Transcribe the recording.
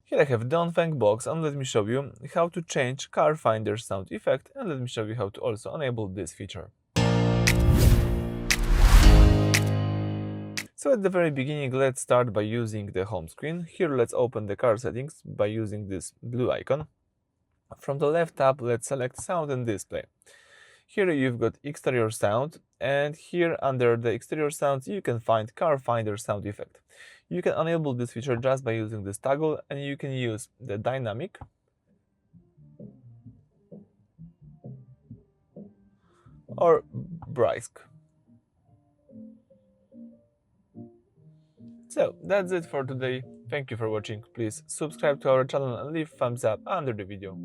Here I have Dongfeng Box, and let me show you how to change car finder sound effect, and let me show you how to also enable this feature. So at the very beginning, let's start by using the home screen. Here let's open the car settings by using this blue icon. From the left tab, let's select sound and display. Here you've got exterior sound, and here under the exterior sounds you can find car finder sound effect. You can enable this feature just by using this toggle, and you can use the dynamic or Brisk. So that's it for today. Thank you for watching. Please subscribe to our channel and leave thumbs up under the video.